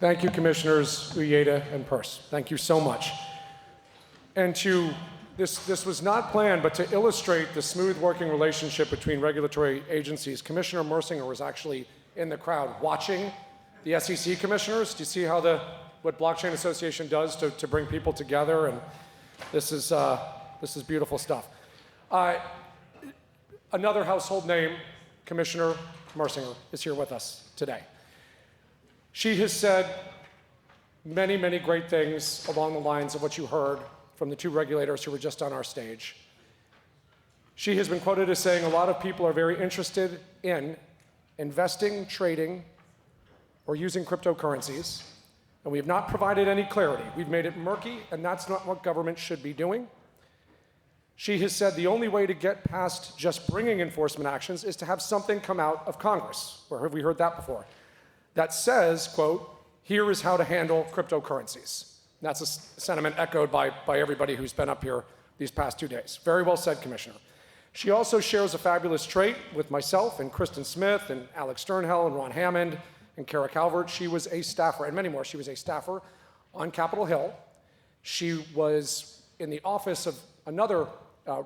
Thank you, Commissioners Uyeda and Peirce. Thank you so much. And this was not planned, but to illustrate the smooth working relationship between regulatory agencies, Commissioner Mersinger was actually in the crowd watching the SEC commissioners. Do you see how what Blockchain Association does to bring people together? And this is beautiful stuff. Another household name, Commissioner Mersinger, is here with us today. She has said many, many great things along the lines of what you heard from the two regulators who were just on our stage. She has been quoted as saying a lot of people are very interested in investing, trading, or using cryptocurrencies, and we have not provided any clarity. We've made it murky, and that's not what government should be doing. She has said the only way to get past just bringing enforcement actions is to have something come out of Congress. Where have we heard that before? That says, quote, here is how to handle cryptocurrencies. And that's a sentiment echoed by everybody who's been up here these past 2 days. Very well said, Commissioner. She also shares a fabulous trait with myself and Kristen Smith and Alex Sternhell and Ron Hammond and Kara Calvert. She was a staffer, and many more. She was a staffer on Capitol Hill. She was in the office of another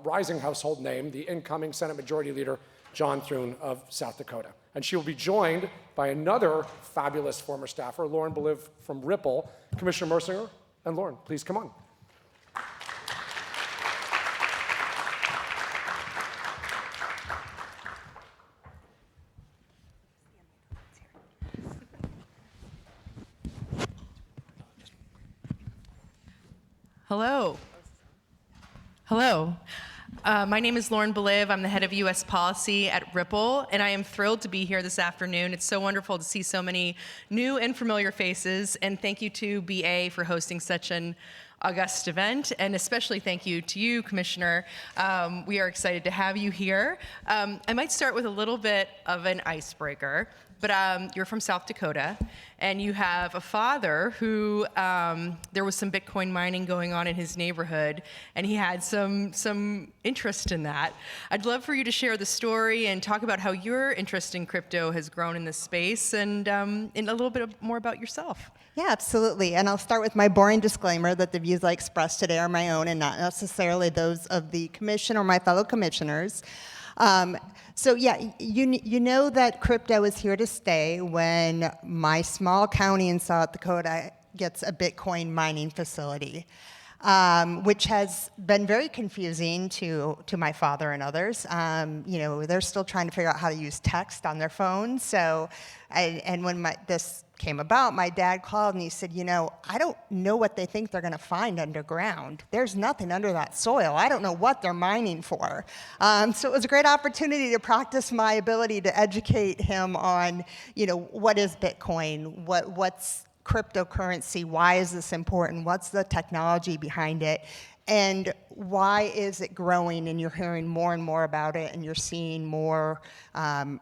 rising household name, the incoming Senate Majority Leader, John Thune of South Dakota. And she will be joined by another fabulous former staffer, Lauren Belive from Ripple. Commissioner Mersinger and Lauren, please come on. Hello. Hello. My name is Lauren Belive. I'm the head of U.S. policy at Ripple, and I am thrilled to be here this afternoon. It's so wonderful to see so many new and familiar faces, and thank you to BA for hosting such an august event, and especially thank you to you, Commissioner. We are excited to have you here. I might start with a little bit of an icebreaker, but you're from South Dakota, and you have a father who, there was some Bitcoin mining going on in his neighborhood, and he had some interest in that. I'd love for you to share the story and talk about how your interest in crypto has grown in this space, and a little bit more about yourself. Yeah, absolutely. And I'll start with my boring disclaimer that the views I express today are my own and not necessarily those of the commission or my fellow commissioners. So yeah, you know that crypto is here to stay when my small county in South Dakota gets a Bitcoin mining facility, which has been very confusing to my father and others. You know, they're still trying to figure out how to use text on their phones. So, and when this came about, my dad called and he said, you know, I don't know what they think they're going to find underground. There's nothing under that soil. I don't know what they're mining for. So it was a great opportunity to practice my ability to educate him on, you know, what is Bitcoin, what's cryptocurrency, why is this important, what's the technology behind it, and why is it growing, and you're hearing more and more about it, and you're seeing more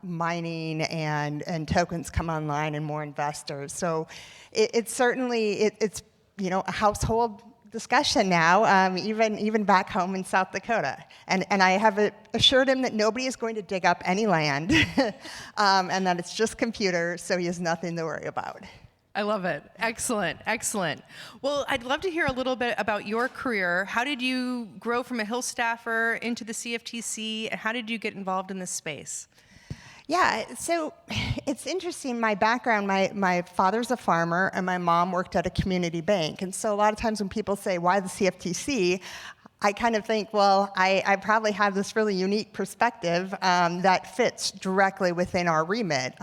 mining and tokens come online and more investors. So it's certainly, it's you know, a household discussion now, even back home in South Dakota. And I have assured him that nobody is going to dig up any land, and that it's just computers, so he has nothing to worry about. I love it. Excellent, excellent. Well, I'd love to hear a little bit about your career. How did you grow from a Hill staffer into the CFTC, and how did you get involved in this space? Yeah, so it's interesting, my background, my father's a farmer, and my mom worked at a community bank. And so a lot of times when people say, why the CFTC? I kind of think, well, I probably have this really unique perspective that fits directly within our remit.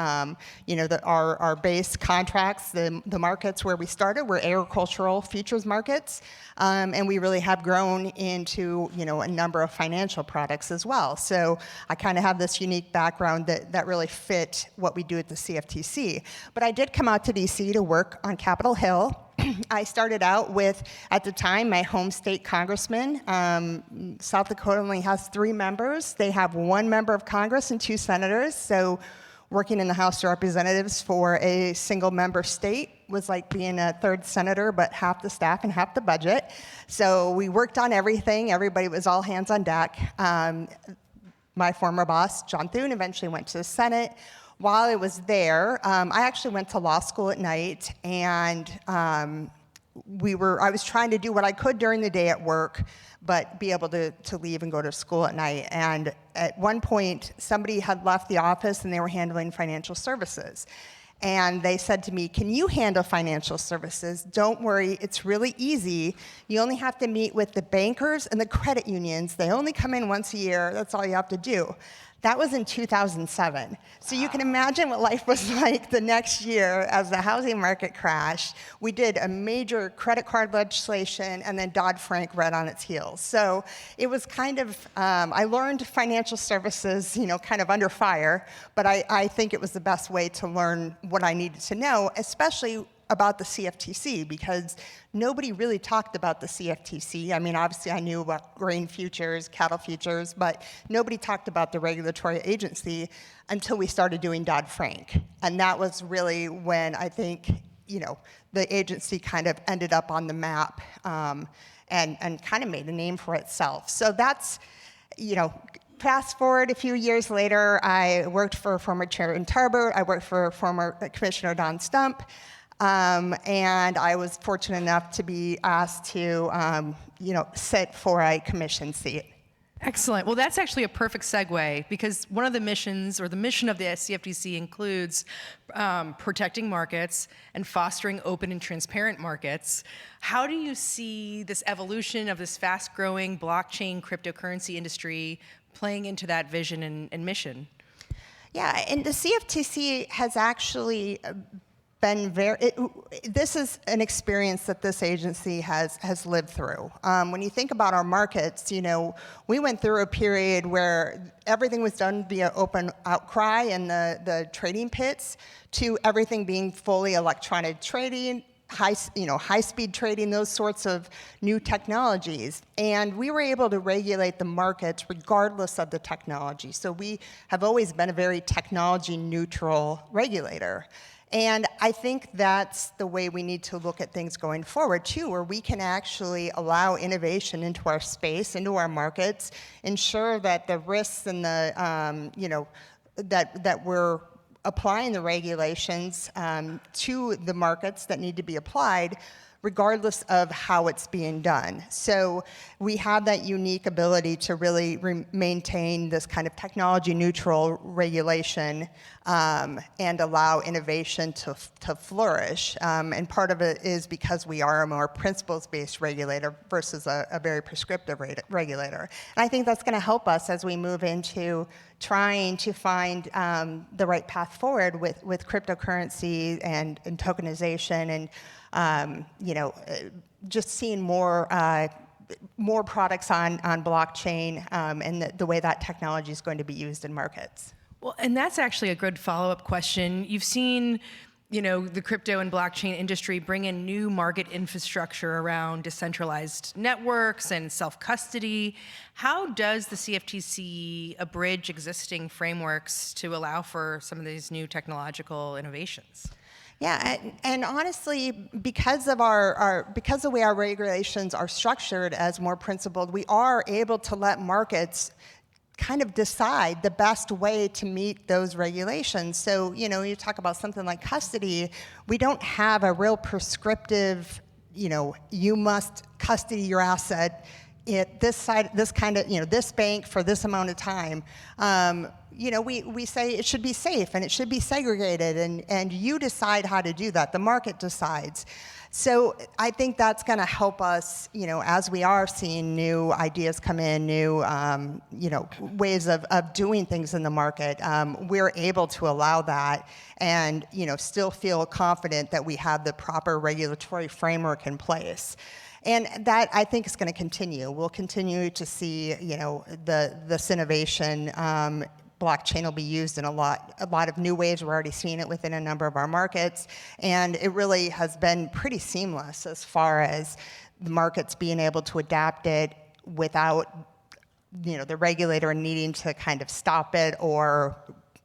You know, our base contracts, the markets where we started were agricultural futures markets, and we really have grown into, you know, a number of financial products as well. So I kind of have this unique background that really fit what we do at the CFTC. But I did come out to DC to work on Capitol Hill. I started out with, at the time, my home state congressman. South Dakota only has 3 members. They have 1 member of Congress and 2 senators. So working in the House of Representatives for a single member state was like being a 3rd senator, but half the staff and half the budget. So we worked on everything. Everybody was all hands on deck. My former boss, John Thune, eventually went to the Senate. while I was there, I actually went to law school at night, and I was trying to do what I could during the day at work, but be able to leave and go to school at night. And at one point, somebody had left the office, and they were handling financial services. And they said to me, "Can you handle financial services? Don't worry, it's really easy. You only have to meet with the bankers and the credit unions. They only come in once a year. That's all you have to do." That was in 2007. So you can imagine what life was like the next year as the housing market crashed. We did a major credit card legislation, and then Dodd-Frank right on its heels. So it was kind of, I learned financial services, kind of under fire, but I think it was the best way to learn what I needed to know, especially about the CFTC, because nobody really talked about the CFTC. I mean, obviously I knew about grain futures, cattle futures, but nobody talked about the regulatory agency until we started doing Dodd-Frank. And that was really when I think, the agency kind of ended up on the map and kind of made a name for itself. So that's, fast forward a few years later, I worked for former Chairman Tarbert, I worked for former Commissioner Don Stump, and I was fortunate enough to be asked to, sit for a commission seat. Excellent. Well, that's actually a perfect segue, because one of the missions, or the mission of the CFTC, includes protecting markets and fostering open and transparent markets. How do you see this evolution of this fast-growing blockchain cryptocurrency industry playing into that vision and mission? Yeah, and the CFTC has actually been this is an experience that this agency has lived through. When you think about our markets, we went through a period where everything was done via open outcry in the trading pits, to everything being fully electronic trading, high-speed trading, those sorts of new technologies. And we were able to regulate the markets regardless of the technology. So we have always been a very technology-neutral regulator. And I think that's the way we need to look at things going forward, too, where we can actually allow innovation into our space, into our markets, ensure that the risks and the, that we're applying the regulations to the markets that need to be applied, regardless of how it's being done. So we have that unique ability to really maintain this kind of technology-neutral regulation and allow innovation to flourish. And part of it is because we are a more principles-based regulator versus a very prescriptive regulator. And I think that's going to help us as we move into trying to find the right path forward with cryptocurrency and tokenization, and just seeing more products on blockchain and the way that technology is going to be used in markets. Well, and that's actually a good follow-up question. You've seen, the crypto and blockchain industry bring in new market infrastructure around decentralized networks and self-custody. How does the CFTC abridge existing frameworks to allow for some of these new technological innovations? Yeah, and honestly, because of because the way our regulations are structured as more principled, we are able to let markets kind of decide the best way to meet those regulations. So, you talk about something like custody, we don't have a real prescriptive, you must custody your asset at this bank for this amount of time. We say it should be safe and it should be segregated, and you decide how to do that. The market decides. So I think that's going to help us, as we are seeing new ideas come in, new, ways of doing things in the market. We're able to allow that and, still feel confident that we have the proper regulatory framework in place. And that, I think, is going to continue. We'll continue to see, this innovation. Blockchain will be used in a lot of new ways. We're already seeing it within a number of our markets, and it really has been pretty seamless as far as the markets being able to adapt it without, the regulator needing to kind of stop it or,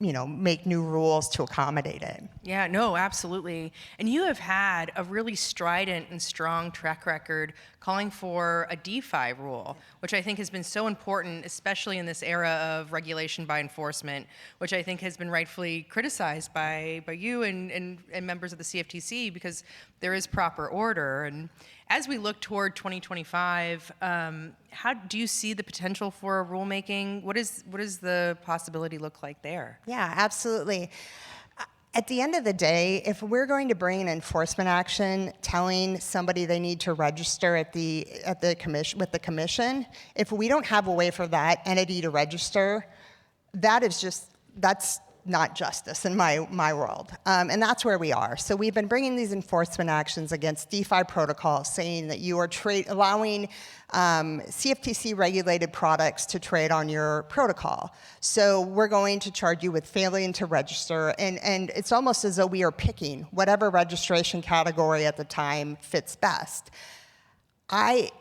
make new rules to accommodate it. Yeah, no, absolutely. And you have had a really strident and strong track record calling for a DeFi rule, which I think has been so important, especially in this era of regulation by enforcement, which I think has been rightfully criticized by you and members of the CFTC because there is proper order. And as we look toward 2025, how do you see the potential for rulemaking? What does the possibility look like there? Yeah, absolutely. At the end of the day, if we're going to bring an enforcement action telling somebody they need to register at the commission with the commission, if we don't have a way for that entity to register, that's not justice in my world. And that's where we are. So we've been bringing these enforcement actions against DeFi protocols, saying that you are allowing CFTC regulated products to trade on your protocol. So we're going to charge you with failing to register. And it's almost as though we are picking whatever registration category at the time fits best. I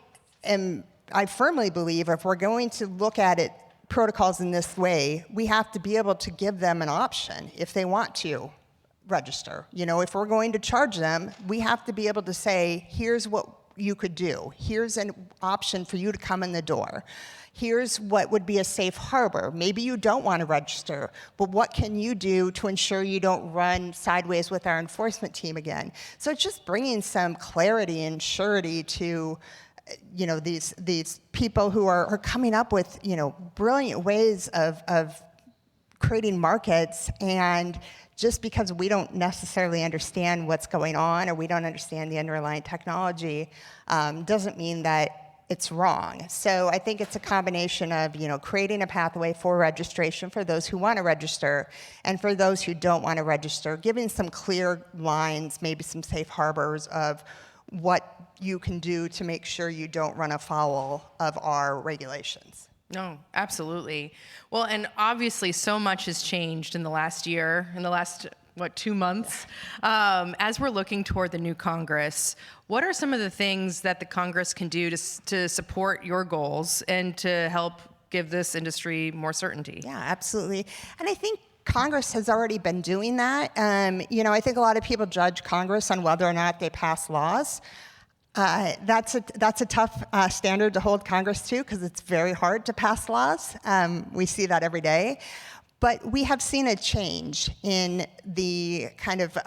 firmly believe if we're going to look at it protocols in this way, we have to be able to give them an option if they want to register. You know, if we're going to charge them, we have to be able to say, here's what you could do. Here's an option for you to come in the door. Here's what would be a safe harbor. Maybe you don't want to register, but what can you do to ensure you don't run sideways with our enforcement team again? So it's just bringing some clarity and surety to these people who are coming up with, brilliant ways of creating markets, and just because we don't necessarily understand what's going on or we don't understand the underlying technology doesn't mean that it's wrong. So I think it's a combination of, creating a pathway for registration for those who want to register, and for those who don't want to register, giving some clear lines, maybe some safe harbors of what you can do to make sure you don't run afoul of our regulations. No, absolutely. Well, and obviously so much has changed in the last year, in the last, 2 months? As we're looking toward the new Congress, what are some of the things that the Congress can do to support your goals and to help give this industry more certainty? Yeah, absolutely. And I think Congress has already been doing that. I think a lot of people judge Congress on whether or not they pass laws. That's a tough standard to hold Congress to, because it's very hard to pass laws. We see that every day. But we have seen a change in the kind of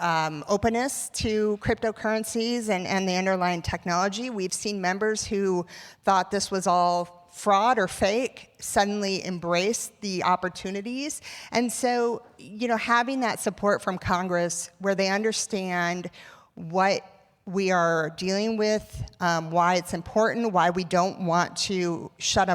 openness to cryptocurrencies and the underlying technology. We've seen members who thought this was all fraud or fake suddenly embrace the opportunities. And so, having that support from Congress where they understand what we are dealing with, why it's important, why we don't want to shut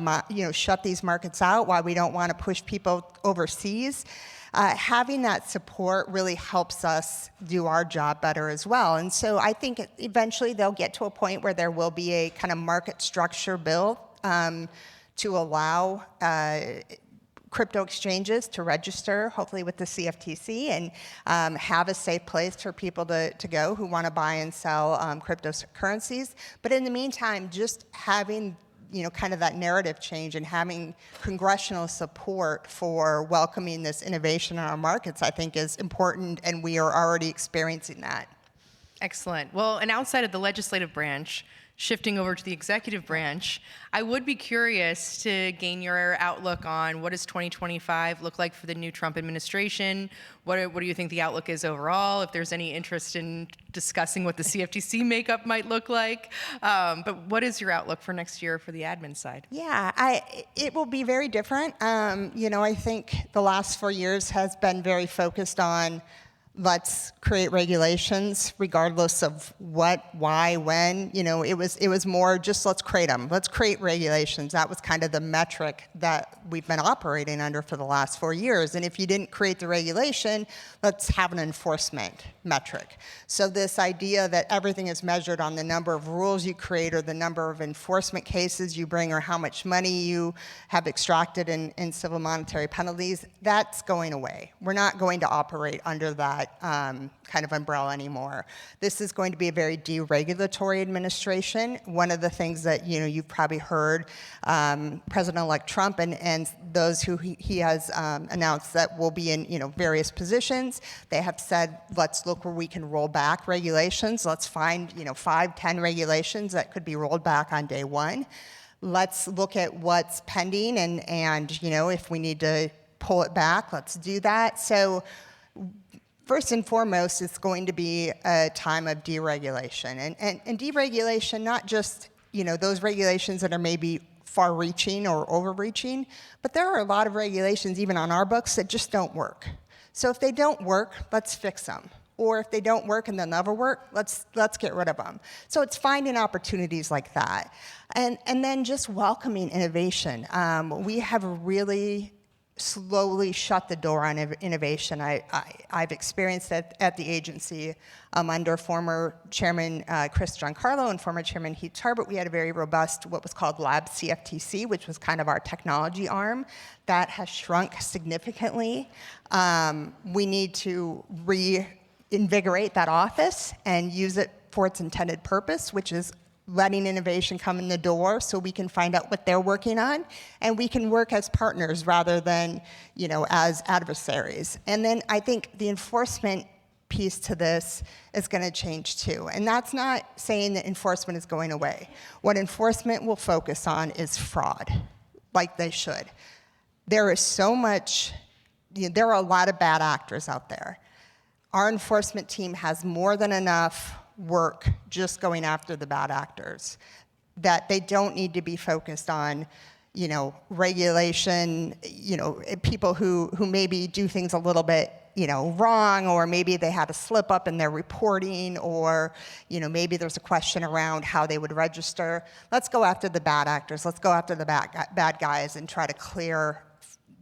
these markets out, why we don't want to push people overseas. Having that support really helps us do our job better as well. And so I think eventually they'll get to a point where there will be a kind of market structure bill to allow crypto exchanges to register, hopefully with the CFTC, and have a safe place for people to go who want to buy and sell cryptocurrencies. But in the meantime, just having kind of that narrative change and having congressional support for welcoming this innovation in our markets, I think is important, and we are already experiencing that. Excellent. Well, and outside of the legislative branch, shifting over to the executive branch, I would be curious to gain your outlook on what does 2025 look like for the new Trump administration? What do you think the outlook is overall? If there's any interest in discussing what the CFTC makeup might look like. But what is your outlook for next year for the admin side? Yeah, it will be very different. I think the last 4 years has been very focused on let's create regulations regardless of what, why, when. It was more just let's create them. Let's create regulations. That was kind of the metric that we've been operating under for the last 4 years. And if you didn't create the regulation, let's have an enforcement metric. So this idea that everything is measured on the number of rules you create or the number of enforcement cases you bring or how much money you have extracted in civil monetary penalties, that's going away. We're not going to operate under that that kind of umbrella anymore. This is going to be a very deregulatory administration. One of the things that you've probably heard President-elect Trump and those who he has announced that will be in various positions. They have said, let's look where we can roll back regulations. Let's find 5, 10 regulations that could be rolled back on day one. Let's look at what's pending and if we need to pull it back, let's do that. So first and foremost, it's going to be a time of deregulation. And deregulation, not just those regulations that are maybe far-reaching or overreaching, but there are a lot of regulations even on our books that just don't work. So if they don't work, let's fix them. Or if they don't work and they'll never work, let's get rid of them. So it's finding opportunities like that. And then just welcoming innovation. We have really slowly shut the door on innovation. I've experienced that at the agency under former Chairman Chris Giancarlo and former Chairman Heath Tarbert. We had a very robust, what was called Lab CFTC, which was kind of our technology arm. That has shrunk significantly. We need to reinvigorate that office and use it for its intended purpose, which is letting innovation come in the door so we can find out what they're working on, and we can work as partners rather than, as adversaries. And then I think the enforcement piece to this is going to change too. And that's not saying that enforcement is going away. What enforcement will focus on is fraud, like they should. There is so much, there are a lot of bad actors out there. Our enforcement team has more than enough work just going after the bad actors, that they don't need to be focused on, regulation, people who maybe do things a little bit, wrong, or maybe they had a slip up in their reporting, or, maybe there's a question around how they would register. Let's go after the bad actors. Let's go after the bad guys and try to clear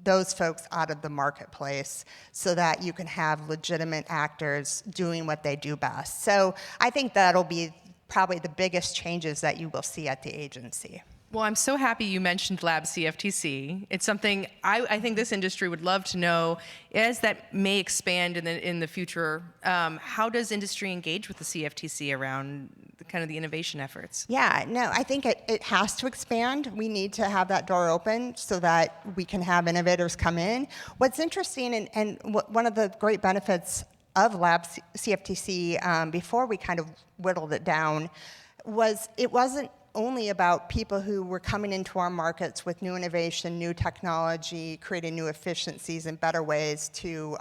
those folks out of the marketplace so that you can have legitimate actors doing what they do best. So I think that'll be probably the biggest changes that you will see at the agency. Well, I'm so happy you mentioned Lab CFTC. It's something I think this industry would love to know, as that may expand in the future. How does industry engage with the CFTC around kind of the innovation efforts? Yeah, no, I think it has to expand. We need to have that door open so that we can have innovators come in. What's interesting, and one of the great benefits of Lab CFTC before we kind of whittled it down, was it wasn't only about people who were coming into our markets with new innovation, new technology, creating new efficiencies and better ways to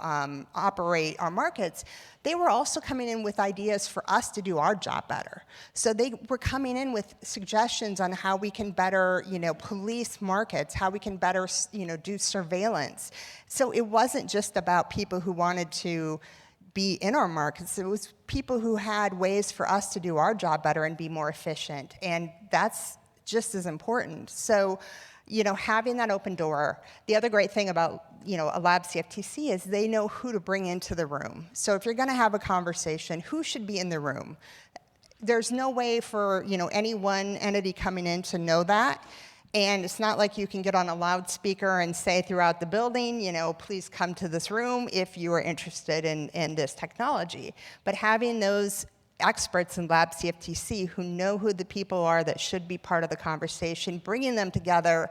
operate our markets. They were also coming in with ideas for us to do our job better. So they were coming in with suggestions on how we can better, police markets, how we can better, do surveillance. So it wasn't just about people who wanted to be in our markets. It was people who had ways for us to do our job better and be more efficient. And that's just as important. So, having that open door. The other great thing about, a Lab CFTC is they know who to bring into the room. So if you're going to have a conversation, who should be in the room? There's no way for, any one entity coming in to know that. And it's not like you can get on a loudspeaker and say throughout the building, please come to this room if you are interested in this technology. But having those experts in Lab CFTC who know who the people are that should be part of the conversation, bringing them together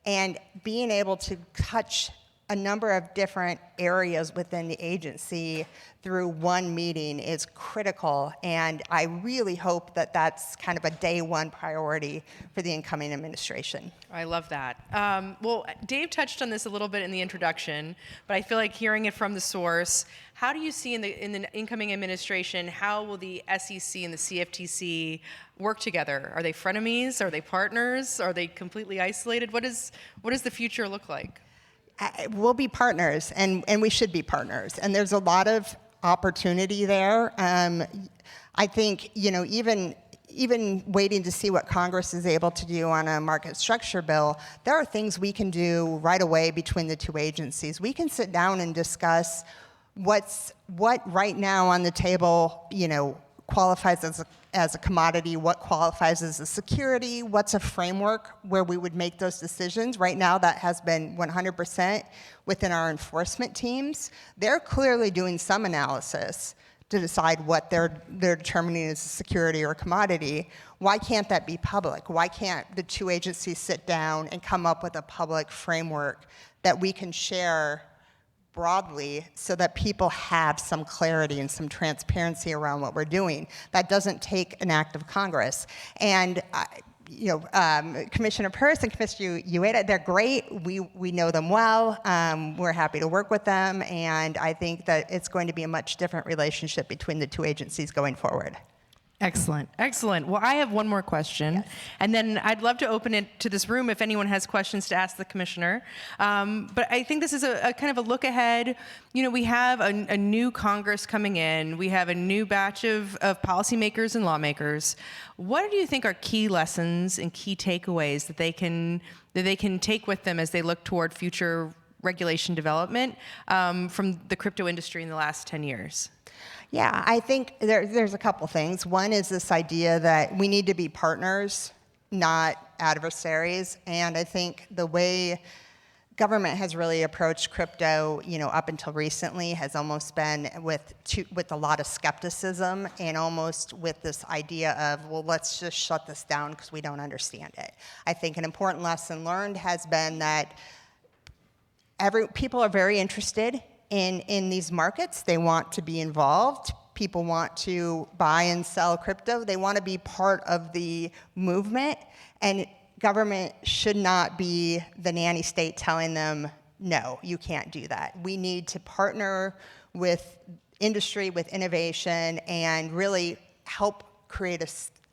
and being able to touch a number of different areas within the agency through one meeting is critical, and I really hope that that's kind of a day one priority for the incoming administration. I love that. Well, Dave touched on this a little bit in the introduction, but I feel like hearing it from the source, how do you see in the incoming administration, how will the SEC and the CFTC work together? Are they frenemies? Are they partners? Are they completely isolated? What does the future look like? We'll be partners, and we should be partners. And there's a lot of opportunity there. I think, even waiting to see what Congress is able to do on a market structure bill, there are things we can do right away between the two agencies. We can sit down and discuss what right now on the table, qualifies as a commodity, what qualifies as a security, what's a framework where we would make those decisions. Right now, that has been 100% within our enforcement teams. They're clearly doing some analysis to decide what they're determining as a security or commodity. Why can't that be public? Why can't the two agencies sit down and come up with a public framework that we can share broadly so that people have some clarity and some transparency around what we're doing? That doesn't take an act of Congress. And Commissioner Peirce and Commissioner Ueda, they're great. We know them well. We're happy to work with them, and I think that it's going to be a much different relationship between the two agencies going forward. Excellent, excellent. Well, I have one more question, yes. And then I'd love to open it to this room if anyone has questions to ask the commissioner. But I think this is a kind of a look ahead. We have a new Congress coming in. We have a new batch of policymakers and lawmakers. What do you think are key lessons and key takeaways that they can take with them as they look toward future regulation development from the crypto industry in the last 10 years? Yeah, I think there's a couple things. One is this idea that we need to be partners, not adversaries. And I think the way government has really approached crypto, up until recently, has almost been with a lot of skepticism and almost with this idea of, well, let's just shut this down because we don't understand it. I think an important lesson learned has been that people are very interested in these markets. They want to be involved. People want to buy and sell crypto. They want to be part of the movement. And government should not be the nanny state telling them, no, you can't do that. We need to partner with industry, with innovation, and really help create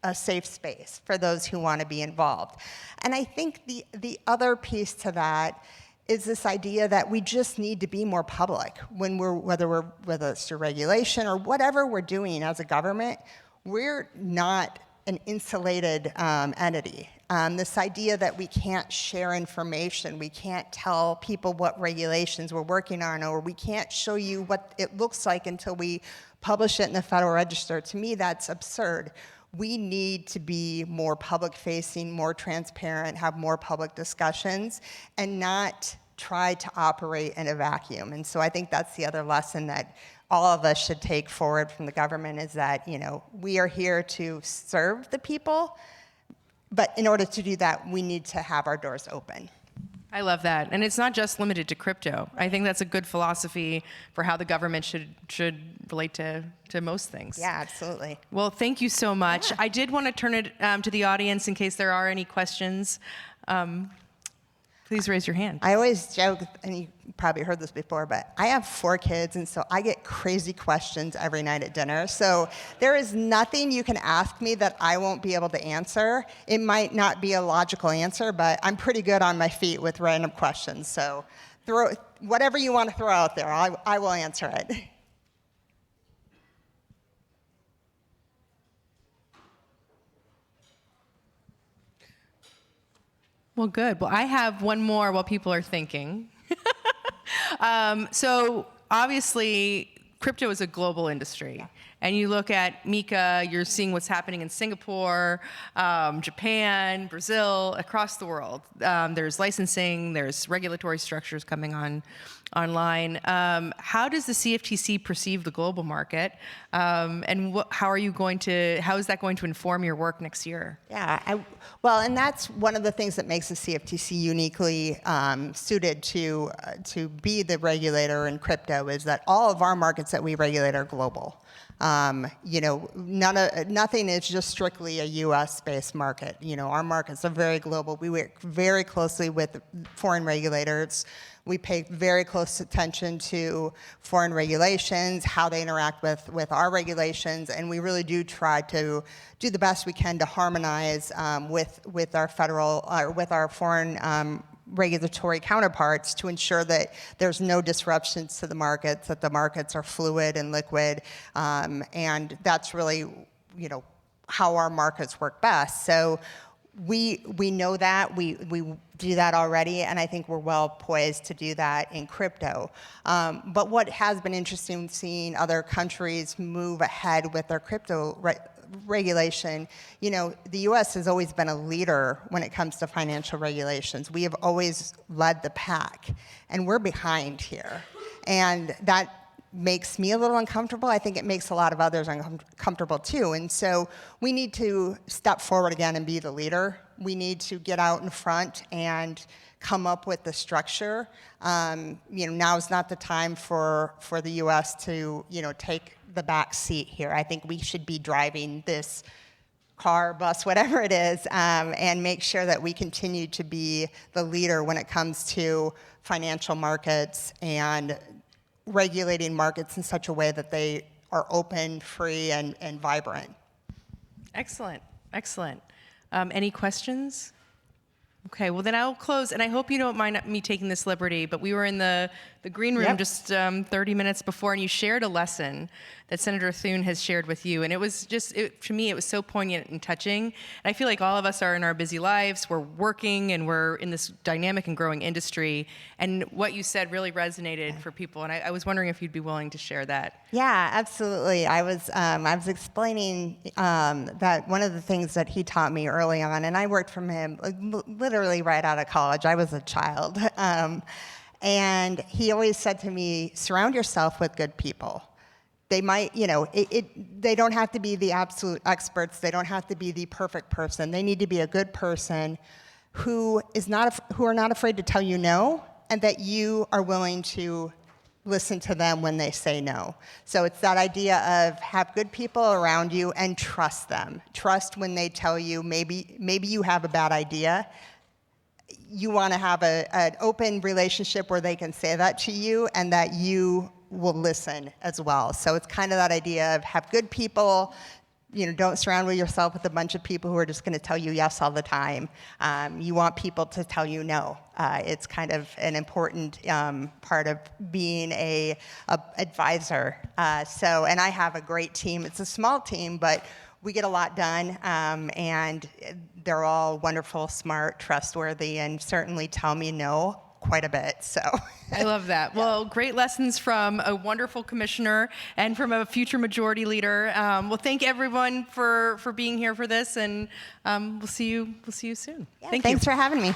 a safe space for those who want to be involved. And I think the other piece to that is this idea that we just need to be more public whether it's through regulation or whatever we're doing as a government. We're not an insulated entity. This idea that we can't share information, we can't tell people what regulations we're working on, or we can't show you what it looks like until we publish it in the Federal Register, to me that's absurd. We need to be more public-facing, more transparent, have more public discussions, and not try to operate in a vacuum. And so I think that's the other lesson that all of us should take forward from the government, is that, we are here to serve the people, but in order to do that, we need to have our doors open. I love that. And it's not just limited to crypto. I think that's a good philosophy for how the government should relate to most things. Yeah, absolutely. Well, thank you so much. Yeah. I did want to turn it to the audience in case there are any questions. Please raise your hand. I always joke, and you probably heard this before, but I have 4 kids, and so I get crazy questions every night at dinner. So there is nothing you can ask me that I won't be able to answer. It might not be a logical answer, but I'm pretty good on my feet with random questions. So whatever you want to throw out there, I will answer it. Well, good. Well, I have one more while people are thinking. So obviously, crypto is a global industry. And you look at MiCA, you're seeing what's happening in Singapore, Japan, Brazil, across the world. There's licensing, there's regulatory structures coming online. How does the CFTC perceive the global market? And how is that going to inform your work next year? Yeah, and that's one of the things that makes the CFTC uniquely suited to be the regulator in crypto, is that all of our markets that we regulate are global. Nothing is just strictly a U.S.-based market. Our markets are very global. We work very closely with foreign regulators. We pay very close attention to foreign regulations, how they interact with our regulations, and we really do try to do the best we can to harmonize with our federal with our foreign regulatory counterparts to ensure that there's no disruptions to the markets, that the markets are fluid and liquid, and that's really, how our markets work best. So we know that. We do that already, and I think we're well poised to do that in crypto. But what has been interesting seeing other countries move ahead with their crypto regulation, the U.S. has always been a leader when it comes to financial regulations. We have always led the pack, and we're behind here. And that makes me a little uncomfortable. I think it makes a lot of others uncomfortable too. And so we need to step forward again and be the leader. We need to get out in front and come up with the structure. Now is not the time for the U.S. to, take the back seat here. I think we should be driving this car, bus, whatever it is, and make sure that we continue to be the leader when it comes to financial markets and regulating markets in such a way that they are open, free, and vibrant. Excellent, excellent. Any questions? Okay, well then I'll close, and I hope you don't mind me taking this liberty, but we were in the green room just 30 minutes before, and you shared a lesson that Senator Thune has shared with you, and it was just, to me, it was so poignant and touching. And I feel like all of us are in our busy lives, we're working, and we're in this dynamic and growing industry, and what you said really resonated for people, and I was wondering if you'd be willing to share that. Yeah, absolutely. I was explaining that one of the things that he taught me early on, and I worked from him literally right out of college. I was a child. And he always said to me, surround yourself with good people. They might, they don't have to be the absolute experts. They don't have to be the perfect person. They need to be a good person who are not afraid to tell you no, and that you are willing to listen to them when they say no. So it's that idea of have good people around you and trust them. Trust when they tell you maybe you have a bad idea. You want to have an open relationship where they can say that to you and that you will listen as well. So it's kind of that idea of have good people. Don't surround yourself with a bunch of people who are just going to tell you yes all the time. You want people to tell you no. It's kind of an important part of being a advisor. And I have a great team. It's a small team, but we get a lot done, and they're all wonderful, smart, trustworthy, and certainly tell me no quite a bit. So I love that. Well, great lessons from a wonderful commissioner and from a future majority leader. Well, thank everyone for being here for this, and we'll see you soon. Thanks for having me.